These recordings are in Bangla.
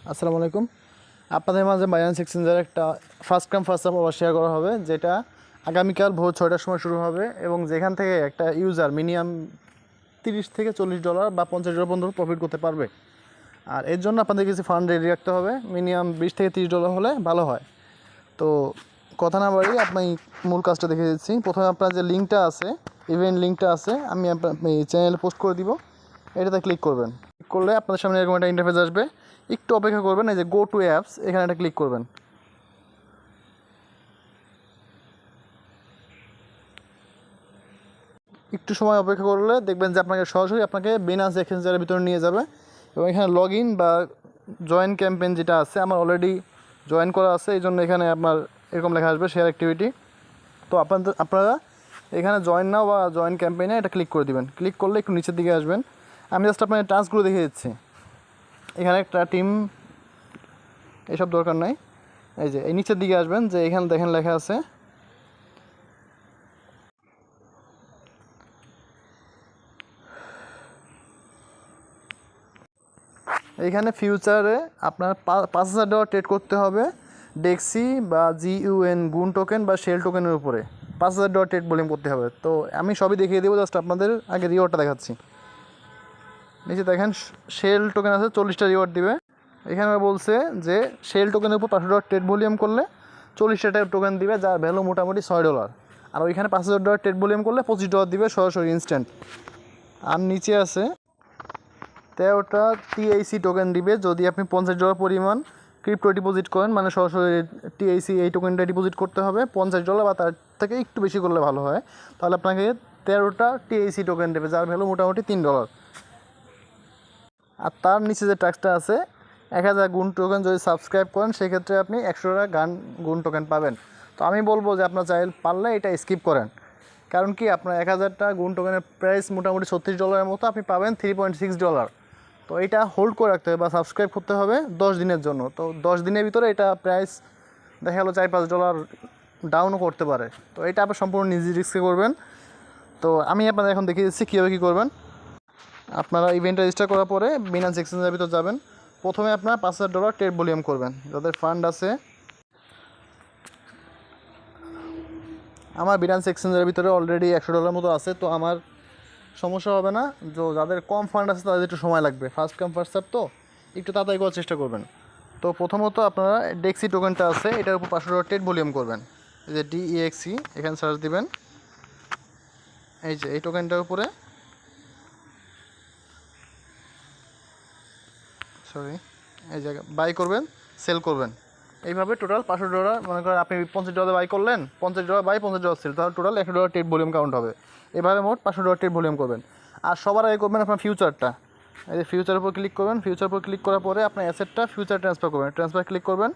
আসসালামু আলাইকুম। আপনাদের মাঝে বাইন্যান্স এক্সচেঞ্জের একটা first come first serve offer share করা হবে, যেটা আগামীকাল ভোর 6টার সময় শুরু হবে এবং যেখান থেকে একটা ইউজার মিনিমাম $30 থেকে $40 বা $50 পর্যন্ত প্রফিট করতে পারবে। আর এর জন্য আপনাদের কিছু ফান্ড রেডি রাখতে হবে, মিনিমাম $20 থেকে $30 হলে ভালো হয়। তো কথা না বাড়ি আপনি মূল কাজটা দেখে দিচ্ছি। প্রথমে আপনার যে লিঙ্কটা আছে, ইভেন্ট লিঙ্কটা আছে, আমি আপনার চ্যানেলে পোস্ট করে দিব, এটাতে ক্লিক করবেন। ক্লিক করলে আপনাদের সামনে এরকম একটা ইন্টারফেস আসবে, একটু অপেক্ষা করবেন। এই যে গো টু অ্যাপস, এখানে একটা ক্লিক করবেন। একটু সময় অপেক্ষা করলে দেখবেন যে আপনাকে সরাসরি বাইন্যান্স এক্সচেঞ্জের ভিতরে নিয়ে যাবে এবং এখানে লগ ইন বা জয়েন ক্যাম্পেইন যেটা আছে, আমার অলরেডি জয়েন করা আছে, এই জন্য এখানে আপনার এরকম লেখা আসবে শেয়ার অ্যাক্টিভিটি। তো আপনারা এখানে জয়েন নাও বা জয়েন ক্যাম্পেইনে এটা ক্লিক করে দিবেন। ক্লিক করলে একটু নিচের দিকে আসবেন। আমি জাস্ট আপনার টাস্কগুলো দেখিয়ে দিচ্ছি। এখানে একটা টিম, এসব দরকার নাই। এই যে এই নিচের দিকে আসবেন, যে এখানে দেখেন লেখা আছে এইখানে ফিউচারে আপনার $5,000 ট্রেড করতে হবে ডেক্সি বা GUN গুন টোকেন বা শেল টোকেনের উপরে। $5,000 ট্রেড ভলিউম করতে হবে। তো আমি সবই দেখিয়ে দেবো, জাস্ট আপনাদের আগে রিওয়ার্ডটা দেখাচ্ছি। নিচে দেখেন শেল টোকেন আছে, 40টা রিওয়ার্ড দিবে। এখানে বলছে যে শেল টোকেনের উপর $500 ট্রেড ভলিউম করলে 40টা টোকেন দিবে, যার ভ্যালু মোটামুটি $6। আর ওইখানে $5,000 ট্রেড ভলিউম করলে $25 দিবে সরাসরি ইনস্ট্যান্ট। আর নিচে আছে 13টা TIC টোকেন দিবে যদি আপনি $50 পরিমাণ ক্রিপ্টো ডিপোজিট করেন, মানে সরাসরি TIC এই টোকেনটা ডিপোজিট করতে হবে $50 বা তার থেকে একটু বেশি করলে ভালো হয়। তাহলে আপনাকে 13টা TIC টোকেন দেবে, যার ভ্যালু মোটামুটি $3। আর তার নিচে যে ট্যাক্সটা আছে, 1000 গুণ টোকেন যদি সাবস্ক্রাইব করেন সেক্ষেত্রে আপনি $100 গুণ টোকেন পাবেন। তো আমি বলবো যে আপনার পারলে এটা স্কিপ করেন, কারণ কি আপনার 1000টা গুণ টোকেনের প্রাইস মোটামুটি $36 মতো, আপনি পাবেন $3.6। তো এটা হোল্ড করে রাখতে হবে বা সাবস্ক্রাইব করতে হবে 10 দিনের জন্য। তো 10 দিনের ভিতরে এটা প্রাইস দেখা গেলো $4-5 ডাউনও করতে পারে। তো এটা আপনি সম্পূর্ণ নিজে রিস্কে করবেন। তো আমি আপনাদের এখন দেখিয়ে দিচ্ছি কীভাবে কী করবেন। আপনারা ইভেন্ট রেজিস্টার করার পরে বাইন্যান্স এক্সচেঞ্জের ভিতর যাবেন। প্রথমে আপনারা $5,000 ট্রেড ভলিউম করবেন। যাদের ফান্ড আছে, আমার বাইন্যান্স এক্সচেঞ্জের ভিতরে অলরেডি $100 মতো আছে, তো আমার সমস্যা হবে না। যাদের কম ফান্ড আছে তাদের একটু সময় লাগবে, ফার্স্ট কাম ফার্স্ট সার্ভ, তো একটু তাড়াতাড়ি করার চেষ্টা করবেন। তো প্রথমত আপনারা ডেক্সি টোকেনটা আছে, এটার উপর $500 ট্রেড ভলিউম করবেন। এই যে DEXE, এখানে সার্চ দিবেন। এই যে এই টোকেনটার উপরে এই জায়গায় বাই করবেন, সেল করবেন। এইভাবে টোটাল $500, মনে করেন আপনি $50 বাই করলেন, $50 বাই $50 সেল, তাহলে টোটাল $100 ট্রেড ভলিউম কাউন্ট হবে। এভাবে মোট $500 ট্রেড ভলিউম করবেন। আর সবার আগে করবেন আপনার ফিউচারটা। এই যে ফিউচারের উপর ক্লিক করবেন। ফিউচার উপর ক্লিক করার পরে আপনার অ্যাসেটটা ফিউচার ট্রান্সফার করবেন। ট্রান্সফার ক্লিক করবেন।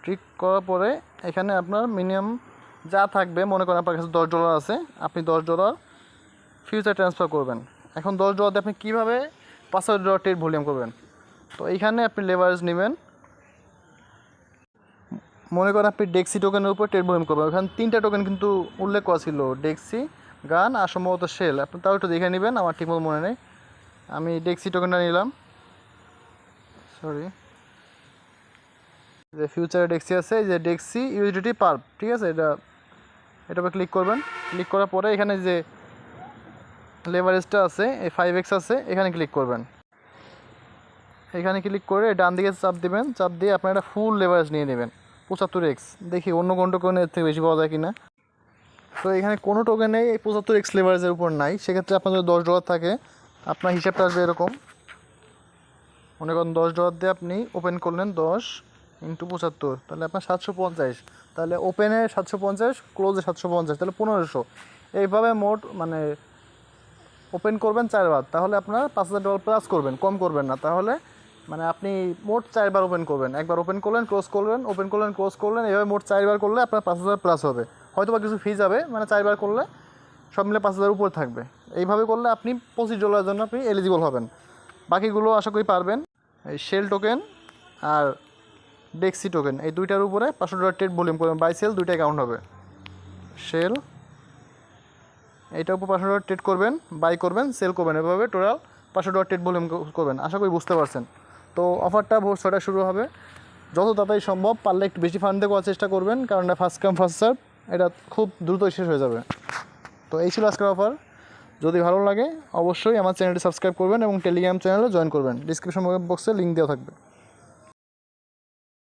ক্লিক করার পরে এখানে আপনার মিনিমাম যা থাকবে, মনে করেন আপনার কাছে $10 আছে, আপনি $10 ফিউচার ট্রান্সফার করবেন। এখন $10 দিয়ে আপনি কীভাবে $5,000 ট্রেড ভলিউম করবেন? তো এইখানে আপনি লেভারেজ নেবেন। মনে করেন আপনি ডেক্সি টোকেনের উপর ট্রেড ভলিউম করবেন। ওখানে 3টা টোকেন কিন্তু উল্লেখ করা ছিল, ডেক্সি, গান আর সম্ভবত শেল। আপনি তাও একটু দেখে নেবেন, আমার ঠিকমতো মনে নেই। আমি ডেক্সি টোকেনটা নিলাম, যে ফিউচারে ডেক্সি আছে, এই যে ডেক্সি USDT পার্প, ঠিক আছে। এটা উপর ক্লিক করবেন। ক্লিক করার পরে এখানে যে লেভারেজটা আছে, এই 5x আছে, এখানে ক্লিক করবেন। এখানে ক্লিক করে ডান দিকে চাপ দিবেন। চাপ দিয়ে আপনারা একটা ফুল লেভারেজ নিয়ে নেবেন 75x। দেখি অন্য কোনো টোকেনে এর থেকে বেশি পাওয়া যায় কিনা। তো এখানে কোনো টোকেনেই এই 75x লেভারেজের উপর নাই। সেক্ষেত্রে আপনার যদি $10 থাকে, আপনার হিসাবটা আসবে এরকম। মনে করেন $10 দিয়ে আপনি ওপেন করলেন, 10 × 75, তাহলে আপনার 750। তাহলে ওপেনে 750, ক্লোজে 750, তাহলে 1500। এইভাবে মোট মানে ওপেন করবেন 4বার, তাহলে আপনার $5,000 প্লাস করবেন, কম করবেন না। তাহলে মানে আপনি মোট 4বার ওপেন করবেন। একবার ওপেন করলেন, ক্লোজ করলেন, ওপেন করলেন, ক্লোজ করলেন, এইভাবে মোট 4বার করলে আপনার 5,000 প্লাস হবে। হয়তো বা কিছু ফি যাবে, মানে 4বার করলে সব মিলে 5,000 উপরে থাকবে। এইভাবে করলে আপনি $25 জন্য আপনি এলিজিবল হবেন। বাকিগুলো আশা করি পারবেন। এই শেল টোকেন আর ডেক্সি টোকেন, এই দুইটার উপরে $500 ট্রেড ভলিউম করবেন। বাই সেল দুইটাই কাউন্ট হবে। শেল, এইটার উপর $500 ট্রেড করবেন, বাই করবেন, সেল করবেন, এভাবে টোটাল $500 ট্রেড ভলিউম করবেন। আশা করি বুঝতে পারছেন। তো অফারটা ভোর 6টায় শুরু হবে, যত তাড়াতাড়ি সম্ভব পারলে একটু বেশি ফান্ড দিয়ে করার চেষ্টা করবেন, কারণ এটা ফার্স্ট কাম ফার্স্ট সার্ভ, এটা খুব দ্রুতই শেষ হয়ে যাবে। তো এই ছিল আজকের অফার। যদি ভালো লাগে অবশ্যই আমার চ্যানেলটি সাবস্ক্রাইব করবেন এবং টেলিগ্রাম চ্যানেলে জয়েন করবেন, ডিসক্রিপশন বক্সে লিঙ্ক দেওয়া থাকবে।